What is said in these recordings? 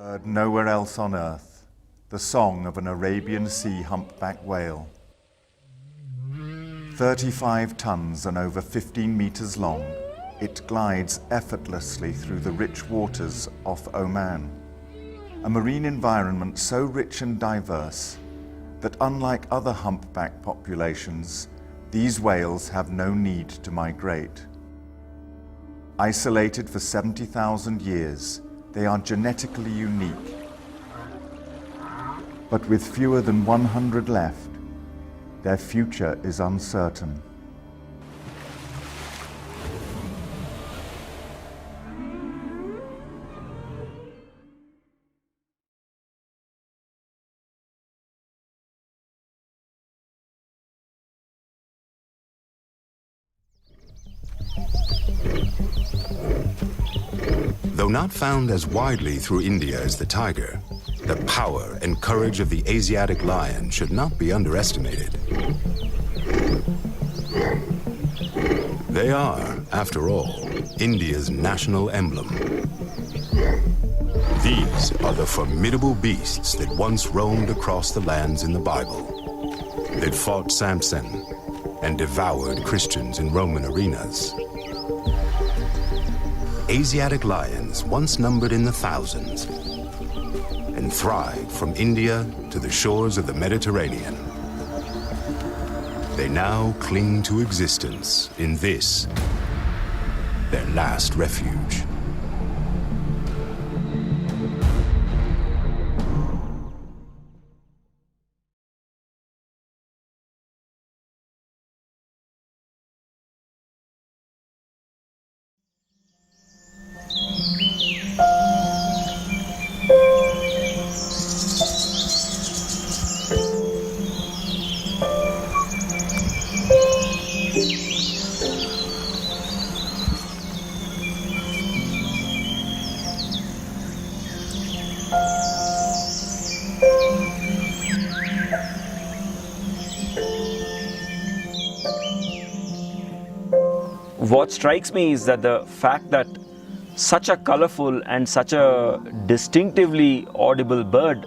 Heard nowhere else on earth, the song of an Arabian Sea humpback whale. 35 tons and over 15 meters long, it glides effortlessly through the rich waters off Oman. A marine environment so rich and diverse that unlike other humpback populations, these whales have no need to migrate. Isolated for 70,000 years, they are genetically unique. But with fewer than 100 left, their future is uncertain. Though not found as widely through India as the tiger, the power and courage of the Asiatic lion should not be underestimated. They are, after all, India's national emblem. These are the formidable beasts that once roamed across the lands in the Bible, that fought Samson and devoured Christians in Roman arenas. Asiatic lions once numbered in the thousands and thrived from India to the shores of the Mediterranean. They now cling to existence in this, their last refuge. What strikes me is that the fact that such a colorful and such a distinctively audible bird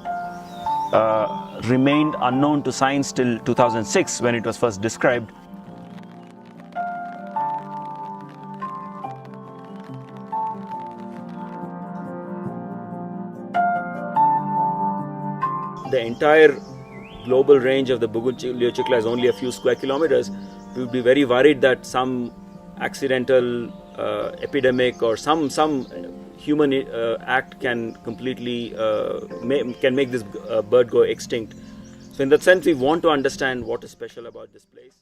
remained unknown to science till 2006 when it was first described. The entire global range of the Bugun Liocichla is only a few square kilometers. We would be very worried that some accidental epidemic or some human act can completely can make this bird go extinct. So in that sense, we want to understand what is special about this place.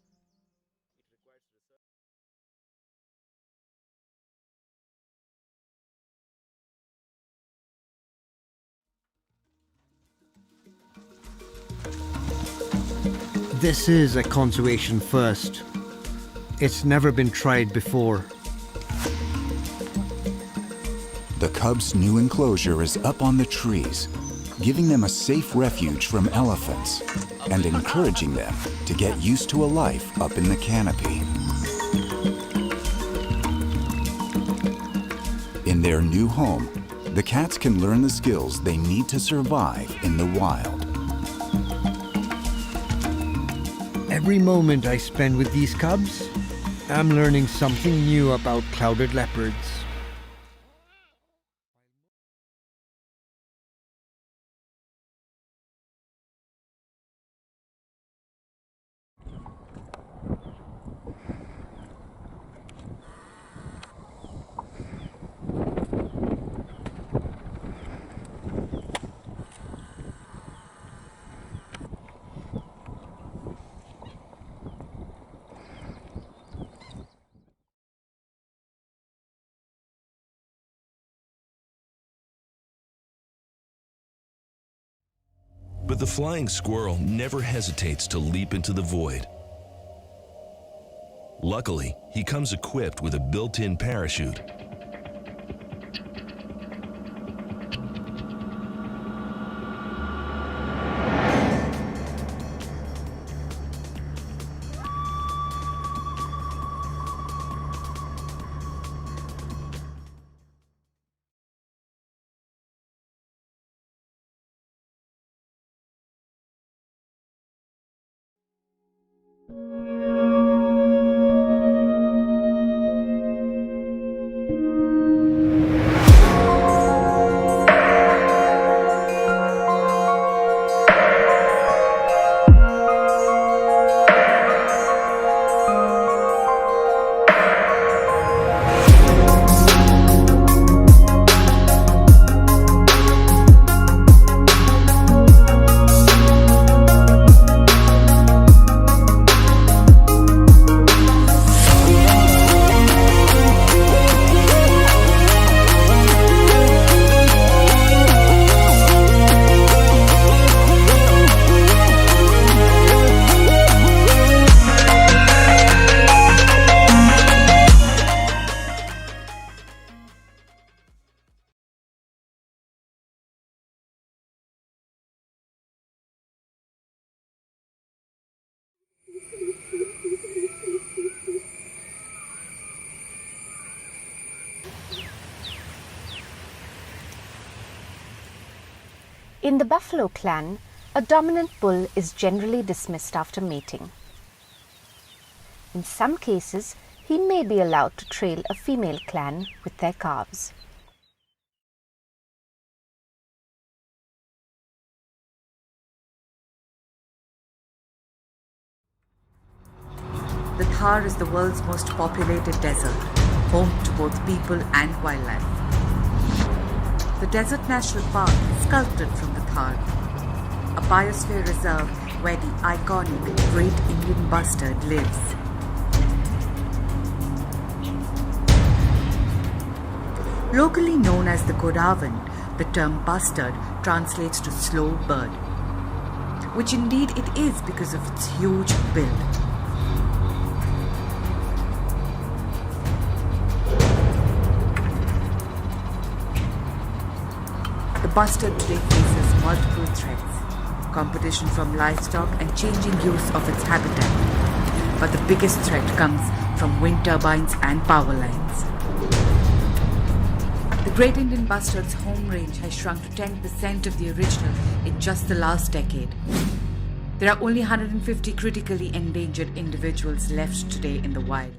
This is a conservation first. It's never been tried before. The cubs' new enclosure is up on the trees, giving them a safe refuge from elephants and encouraging them to get used to a life up in the canopy. In their new home, the cats can learn the skills they need to survive in the wild. Every moment I spend with these cubs, I'm learning something new about clouded leopards. But the flying squirrel never hesitates to leap into the void. Luckily, he comes equipped with a built-in parachute. In the buffalo clan, a dominant bull is generally dismissed after mating. In some cases, he may be allowed to trail a female clan with their calves. The Thar is the world's most populated desert, home to both people and wildlife. The Desert National Park is sculpted from the Thar, a biosphere reserve where the iconic Great Indian Bustard lives. Locally known as the Godavan, the term bustard translates to slow bird, which indeed it is because of its huge bill. The bustard today faces multiple threats: competition from livestock and changing use of its habitat. But the biggest threat comes from wind turbines and power lines. The Great Indian Bustard's home range has shrunk to 10% of the original in just the last decade. There are only 150 critically endangered individuals left today in the wild.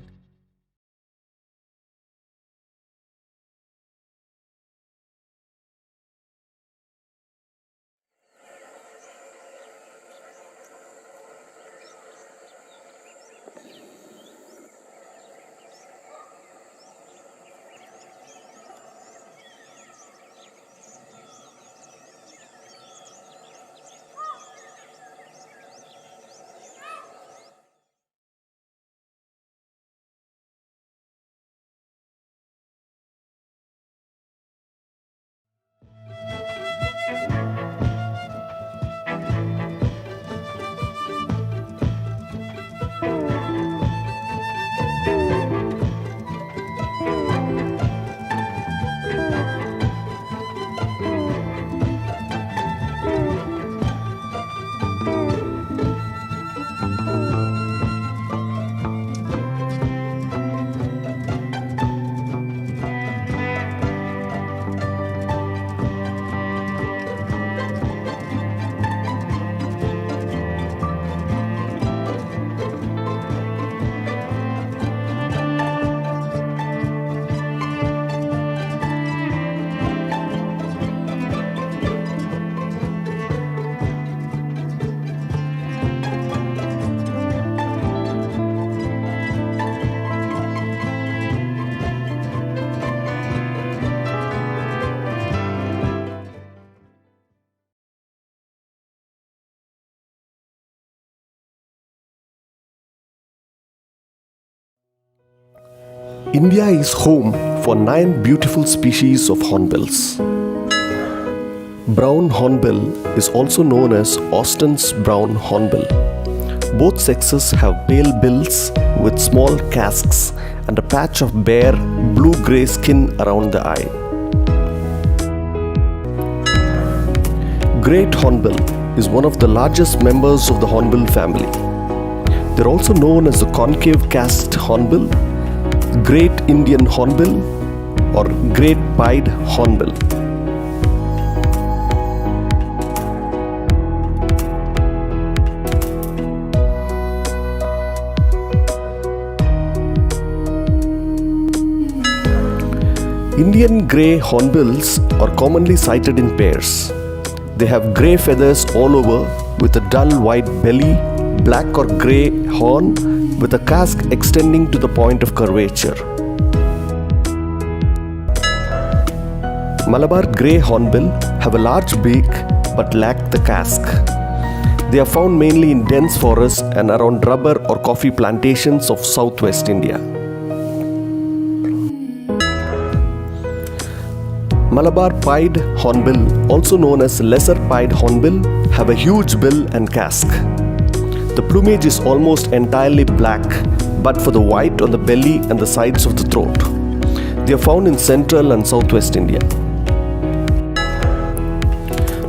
India is home for 9 beautiful species of hornbills. Brown hornbill is also known as Austin's brown hornbill. Both sexes have pale bills with small casques and a patch of bare blue-grey skin around the eye. Great hornbill is one of the largest members of the hornbill family. They are also known as the concave casqued hornbill, Great Indian hornbill, or Great Pied hornbill. Indian grey hornbills are commonly sighted in pairs. They have grey feathers all over with a dull white belly, black or grey horn with a casque extending to the point of curvature. Malabar grey hornbill have a large beak but lack the casque. They are found mainly in dense forests and around rubber or coffee plantations of southwest India. Malabar pied hornbill, also known as lesser pied hornbill, have a huge bill and casque. The plumage is almost entirely black, but for the white on the belly and the sides of the throat. They are found in central and southwest India.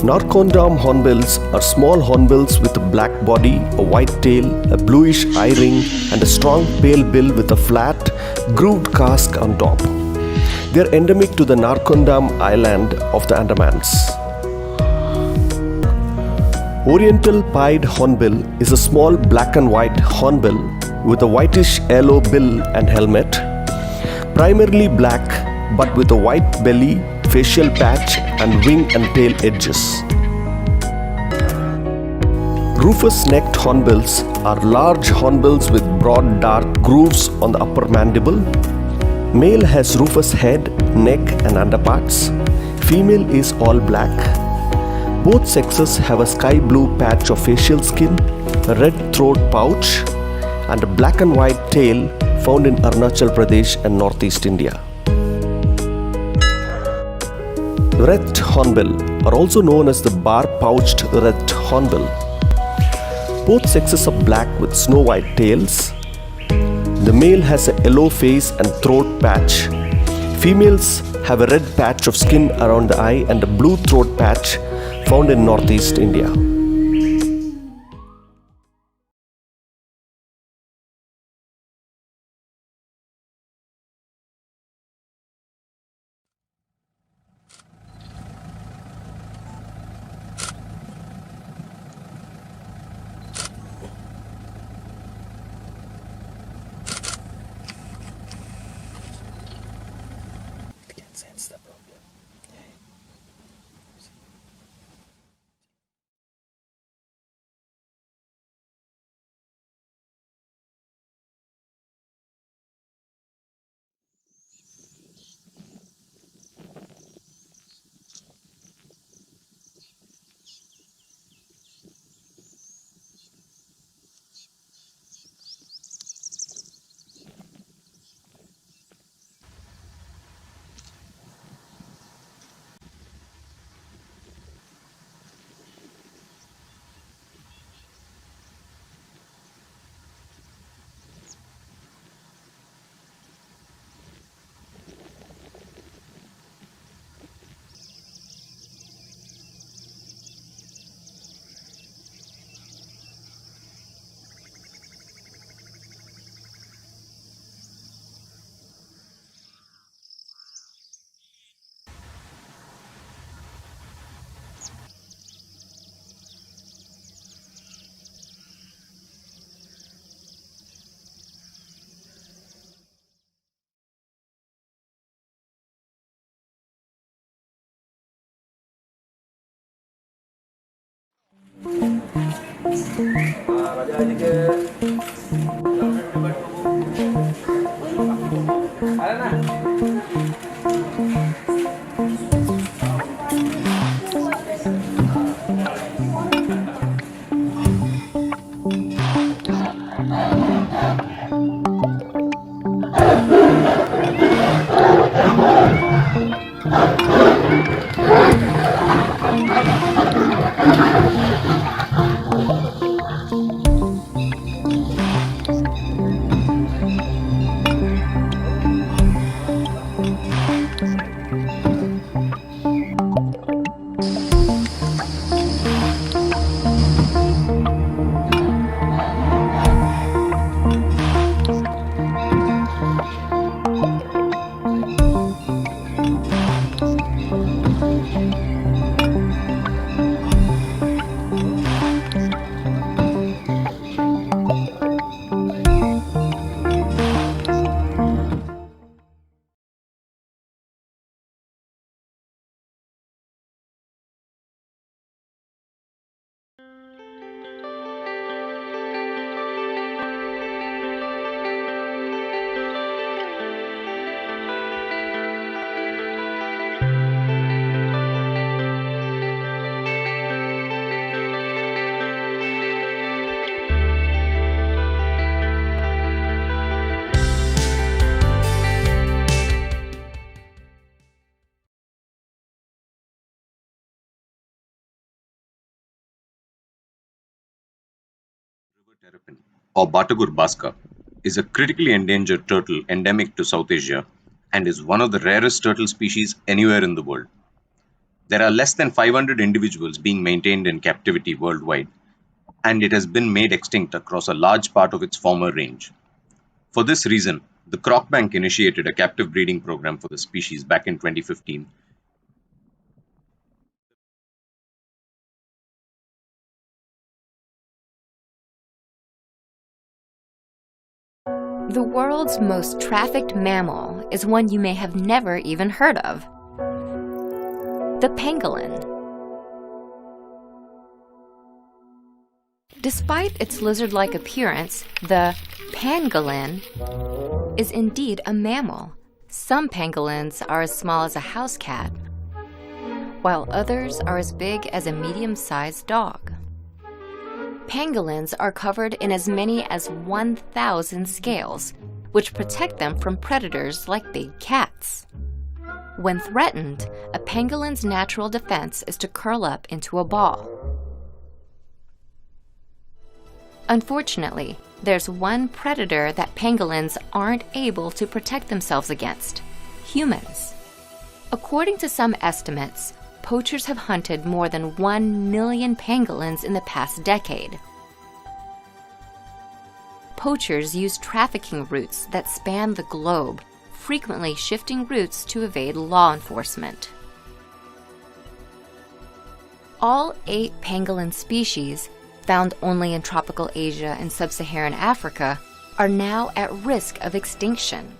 Narcondam hornbills are small hornbills with a black body, a white tail, a bluish eye ring, and a strong pale bill with a flat, grooved casque on top. They are endemic to the Narcondam island of the Andamans. Oriental pied hornbill is a small black and white hornbill with a whitish yellow bill and helmet, primarily black but with a white belly, facial patch and wing and tail edges. Rufous-necked hornbills are large hornbills with broad dark grooves on the upper mandible. Male has rufous head, neck and underparts. Female is all black. Both sexes have a sky blue patch of facial skin, a red throat pouch, and a black and white tail found in Arunachal Pradesh and northeast India. Wreathed hornbill are also known as the bar-pouched wreathed hornbill. Both sexes are black with snow-white tails. The male has a yellow face and throat patch. Females have a red patch of skin around the eye and a blue throat patch found in northeast India. Terrapin, or Batagur baska, is a critically endangered turtle endemic to South Asia and is one of the rarest turtle species anywhere in the world. There are less than 500 individuals being maintained in captivity worldwide, and it has been made extinct across a large part of its former range. For this reason, the Croc Bank initiated a captive breeding program for the species back in 2015. The world's most trafficked mammal is one you may have never even heard of: the pangolin. Despite its lizard-like appearance, the pangolin is indeed a mammal. Some pangolins are as small as a house cat, while others are as big as a medium-sized dog. Pangolins are covered in as many as 1,000 scales, which protect them from predators like big cats. When threatened, a pangolin's natural defense is to curl up into a ball. Unfortunately, there's one predator that pangolins aren't able to protect themselves against: humans. According to some estimates, poachers have hunted more than 1 million pangolins in the past decade. Poachers use trafficking routes that span the globe, frequently shifting routes to evade law enforcement. All 8 pangolin species, found only in tropical Asia and sub-Saharan Africa, are now at risk of extinction.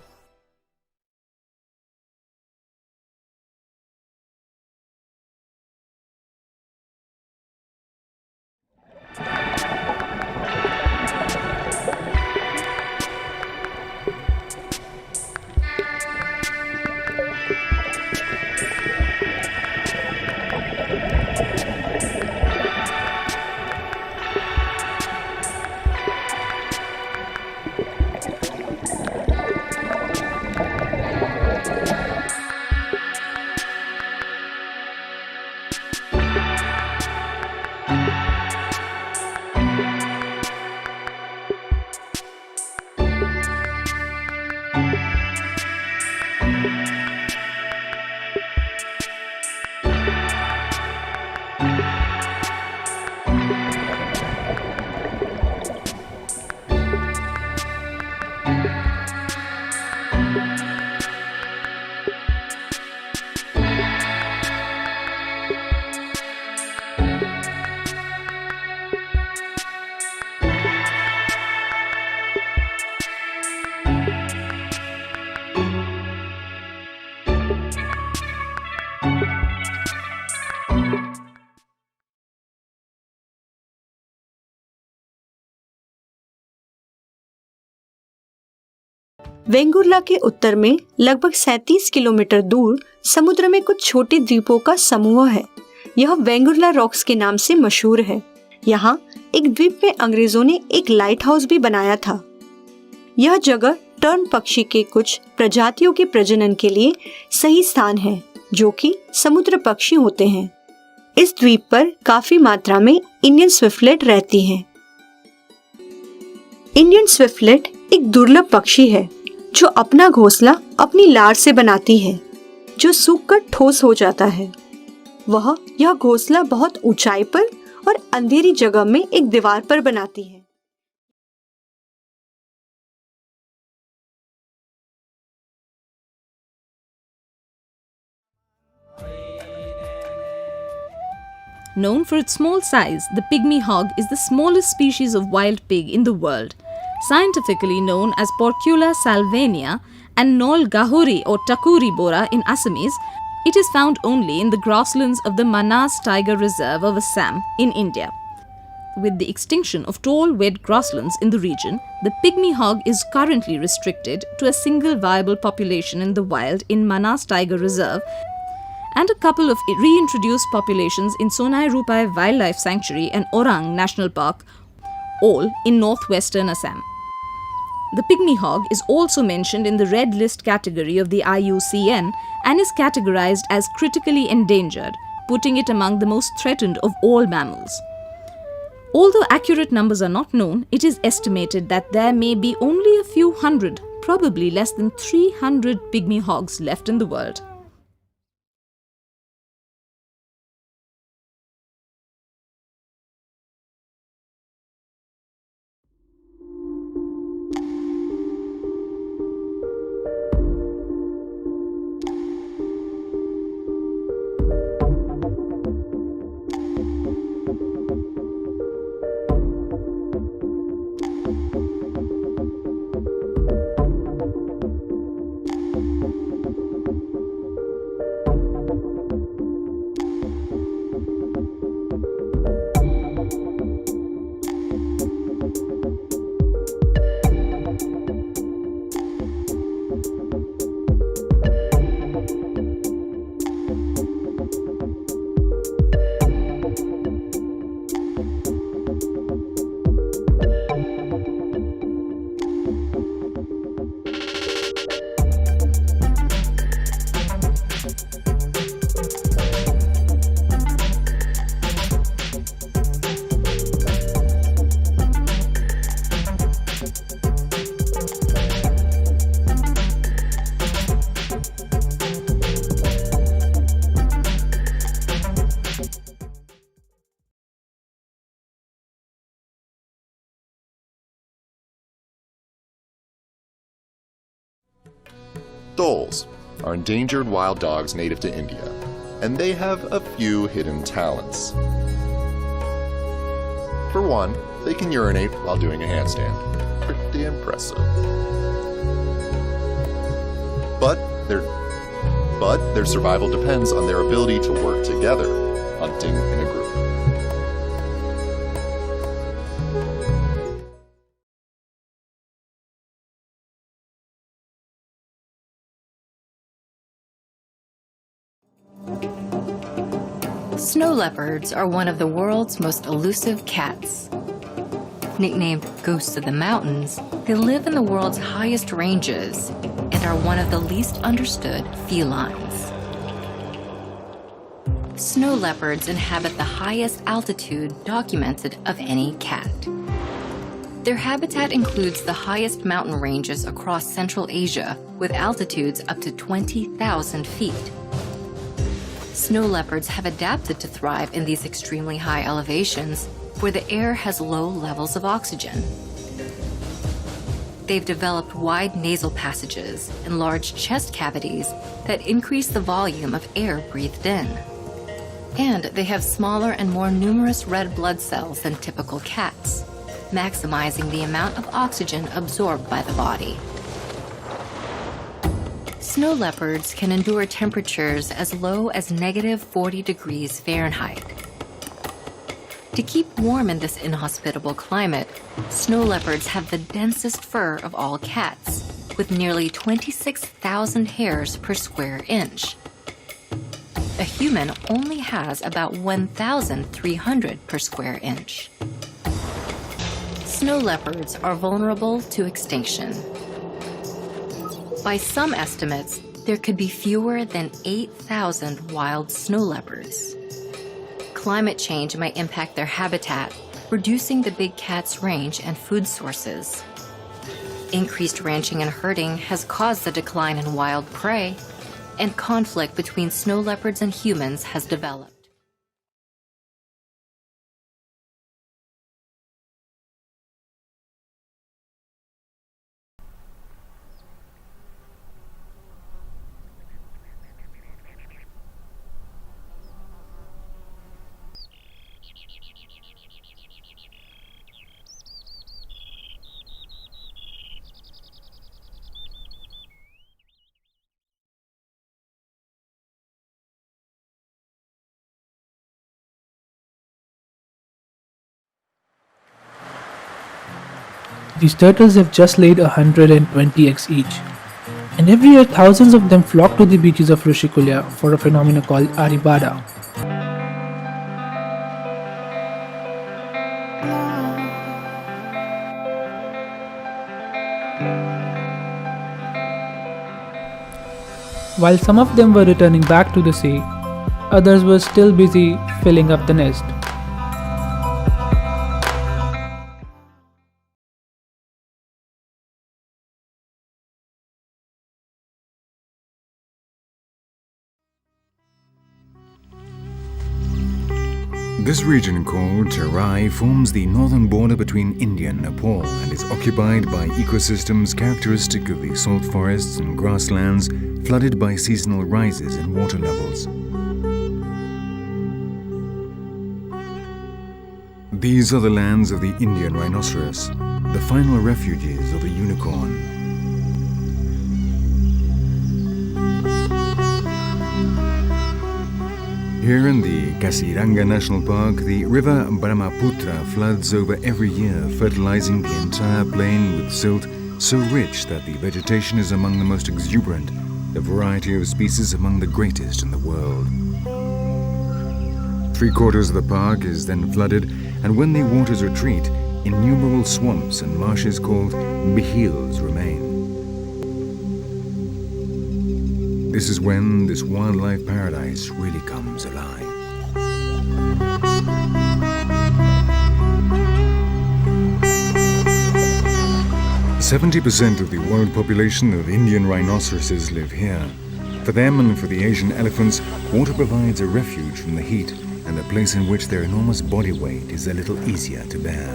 Vengurla के उत्तर में लगभग 37 kilometre दूर समुद्र में कुछ छोटे द्वीपों का समूह है। यह वेंगुर्ला रॉक्स के नाम से मशहूर है। यहाँ एक द्वीप में अंग्रेजों ने एक लाइट हाउस भी बनाया था। यह जगह टर्न पक्षी के कुछ प्रजातियों के प्रजनन के लिए सही स्थान है, जो कि समुद्र पक्षी होते हैं। इस द्वीप पर काफी मात्रा में इंडियन स्विफ्टलेट रहती हैं। इंडियन स्विफ्टलेट एक दुर्लभ पक्षी है जो अपना घोंसला अपनी लार से बनाती है, जो सूखकर ठोस हो जाता है। वह यह घोंसला बहुत ऊंचाई पर और अंधेरी जगह में एक दीवार पर बनाती है। Known for its small size, the pygmy hog is the smallest species of wild pig in the world. Scientifically known as Porcula salvania and Nol Gahuri or Takuri Bora in Assamese, it is found only in the grasslands of the Manas Tiger Reserve of Assam in India. With the extinction of tall, wet grasslands in the region, the pygmy hog is currently restricted to a single viable population in the wild in Manas Tiger Reserve and a couple of reintroduced populations in Sonai Rupai Wildlife Sanctuary and Orang National Park, all in northwestern Assam. The pygmy hog is also mentioned in the red list category of the IUCN and is categorized as critically endangered, putting it among the most threatened of all mammals. Although accurate numbers are not known, it is estimated that there may be only a few hundred, probably less than 300 pygmy hogs left in the world. Dholes are endangered wild dogs native to India, and they have a few hidden talents. For one, they can urinate while doing a handstand. Pretty impressive. But their survival depends on their ability to work together, hunting in a group. Snow leopards are one of the world's most elusive cats. Nicknamed ghosts of the mountains, they live in the world's highest ranges and are one of the least understood felines. Snow leopards inhabit the highest altitude documented of any cat. Their habitat includes the highest mountain ranges across Central Asia, with altitudes up to 20,000 feet. Snow leopards have adapted to thrive in these extremely high elevations where the air has low levels of oxygen. They've developed wide nasal passages and large chest cavities that increase the volume of air breathed in. And they have smaller and more numerous red blood cells than typical cats, maximizing the amount of oxygen absorbed by the body. Snow leopards can endure temperatures as low as -40 degrees Fahrenheit. To keep warm in this inhospitable climate, snow leopards have the densest fur of all cats, with nearly 26,000 hairs per square inch. A human only has about 1,300 per square inch. Snow leopards are vulnerable to extinction. By some estimates, there could be fewer than 8,000 wild snow leopards. Climate change might impact their habitat, reducing the big cat's range and food sources. Increased ranching and herding has caused the decline in wild prey, and conflict between snow leopards and humans has developed. These turtles have just laid 120 eggs each, and every year thousands of them flock to the beaches of Liocichla for a phenomenon called arribada. While some of them were returning back to the sea, others were still busy filling up the nest. This region called Terai forms the northern border between India and Nepal and is occupied by ecosystems characteristic of the salt forests and grasslands flooded by seasonal rises in water levels. These are the lands of the Indian rhinoceros, the final refuges of the unicorn. Here in the Kaziranga National Park, the river Brahmaputra floods over every year, fertilizing the entire plain with silt so rich that the vegetation is among the most exuberant, the variety of species among the greatest in the world. 3/4 of the park is then flooded, and when the waters retreat, innumerable swamps and marshes called bihils remain. This is when this wildlife paradise really comes alive. "70% of the world population of Indian rhinoceroses live here. For them and for the Asian elephants, water provides a refuge from the heat and a place in which their enormous body weight is a little easier to bear.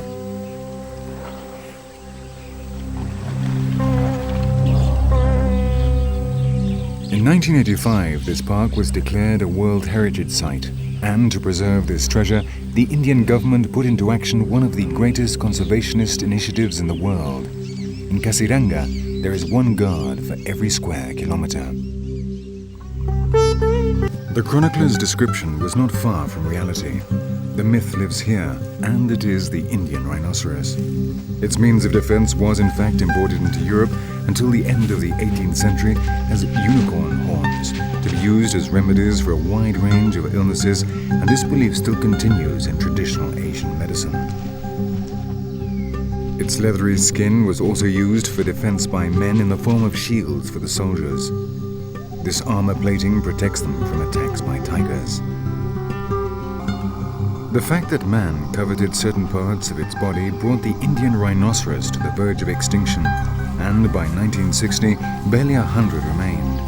In 1985, this park was declared a World Heritage Site, and to preserve this treasure, the Indian government put into action one of the greatest conservationist initiatives in the world. In Kaziranga, there is one guard for every square kilometer. The chronicler's description was not far from reality. The myth lives here, and it is the Indian rhinoceros. Its means of defense was in fact imported into Europe until the end of the 18th century as unicorn horns, to be used as remedies for a wide range of illnesses, and this belief still continues in traditional Asian medicine. Its leathery skin was also used for defense by men in the form of shields for the soldiers. This armor plating protects them from attacks by tigers. The fact that man coveted certain parts of its body brought the Indian rhinoceros to the verge of extinction, and by 1960, barely 100 remained.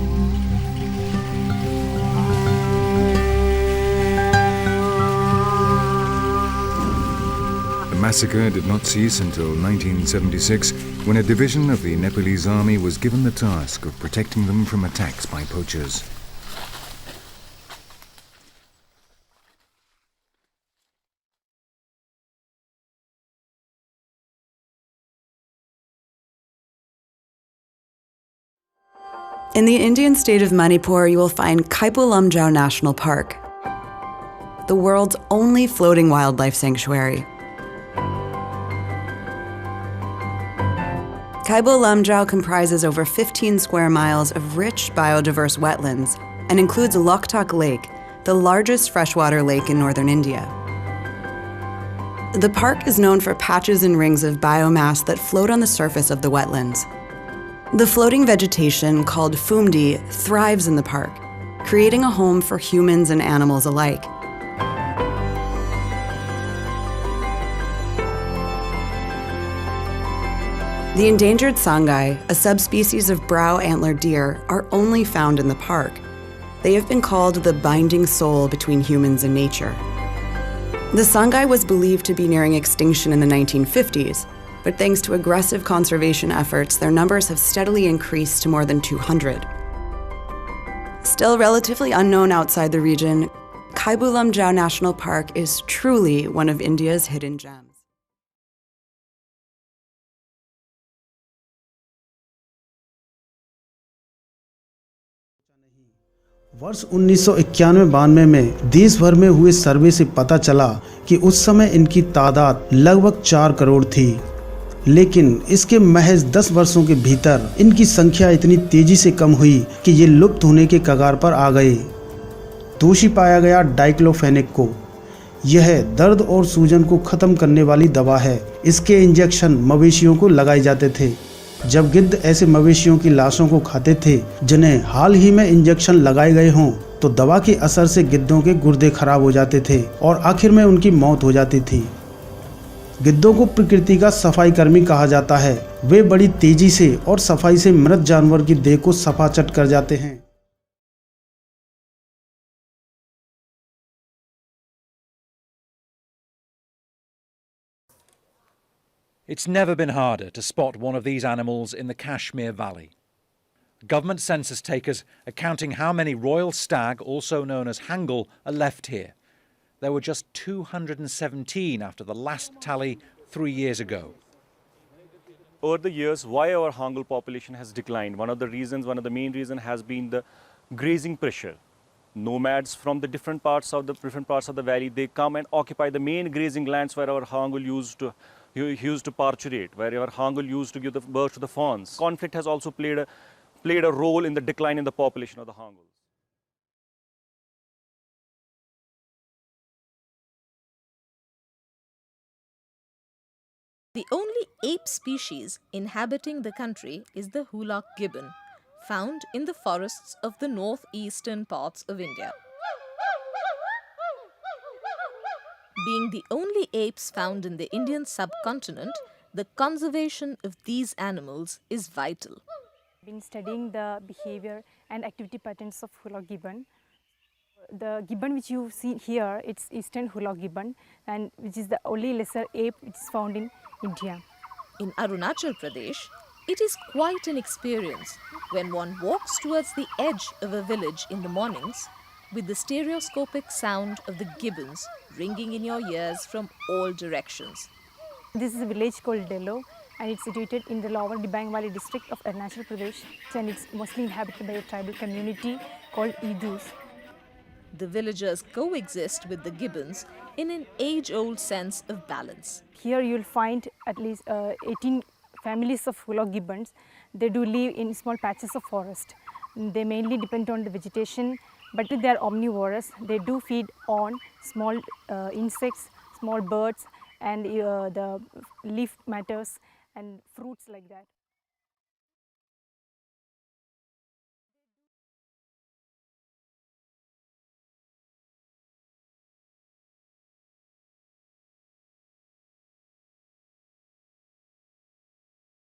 The massacre did not cease until 1976, when a division of the Nepalese army was given the task of protecting them from attacks by poachers. In the Indian state of Manipur, you will find Kaipo Lamjau National Park, the world's only floating wildlife sanctuary. Kaipo Lamjau comprises over 15 square miles of rich, biodiverse wetlands and includes Loktak Lake, the largest freshwater lake in northern India. The park is known for patches and rings of biomass that float on the surface of the wetlands. The floating vegetation, called fumdi, thrives in the park, creating a home for humans and animals alike. The endangered sangai, a subspecies of brow-antlered deer, are only found in the park. They have been called the binding soul between humans and nature. The sangai was believed to be nearing extinction in the 1950s, but thanks to aggressive conservation efforts, their numbers have steadily increased to more than 200. Still relatively unknown outside the region, Kaipo Lamjau National Park is truly one of India's hidden gems. वर्ष 1991-92 में देश भर में हुए सर्वे से पता चला कि उस समय इनकी तादाद लगभग 4 करोड़ थी, लेकिन इसके महज 10 वर्षों के भीतर इनकी संख्या इतनी तेजी से कम हुई कि ये लुप्त होने के कगार पर आ गए। दोषी पाया गया डाइक्लोफेनेक को। यह दर्द और सूजन को खत्म करने वाली दवा है। इसके इंजेक्शन मवेशियों को लगाए जाते थे। जब गिद्ध ऐसे मवेशियों की लाशों को खाते थे जिन्हें हाल ही में इंजेक्शन लगाए गए हों, तो दवा के असर से गिद्धों के गुर्दे खराब हो जाते थे और आखिर में उनकी मौत हो जाती थी। गिद्धों को प्रकृति का सफाई कर्मी कहा जाता है। वे बड़ी तेजी से और सफाई से मृत जानवर की देह को सफाचट कर जाते हैं। It's never been harder to spot one of these animals in the Kashmir Valley. Government census takers are counting how many royal stag, also known as hangal, are left here. There were just 217 after the last tally 3 years ago. Over the years, why our hangal population has declined? One of the main reasons has been the grazing pressure. Nomads from the different parts of the valley, they come and occupy the main grazing lands where our hangal used to parturate, where our hangal used to give the birth to the fawns. Conflict has also played a role in the decline in the population of the hangal. The only ape species inhabiting the country is the hoolock gibbon, found in the forests of the northeastern parts of India. Being the only apes found in the Indian subcontinent, the conservation of these animals is vital. I've been studying the behavior and activity patterns of hoolock gibbon. The gibbon which you see here, it's eastern hoolock gibbon, and which is the only lesser ape which is found in India. In Arunachal Pradesh, It is quite an experience when one walks towards the edge of a village in the mornings with the stereoscopic sound of the gibbons ringing in your ears from all directions. This is a village called Dello, and it's situated in the lower Dibang Valley district of Arunachal Pradesh, and it's mostly inhabited by a tribal community called Idus. The villagers coexist with the gibbons in an age-old sense of balance. Here you'll find at least 18 families of willow gibbons. They do live in small patches of forest. They mainly depend on the vegetation, but they are omnivorous. They do feed on small insects, small birds, and the leaf matters and fruits like that.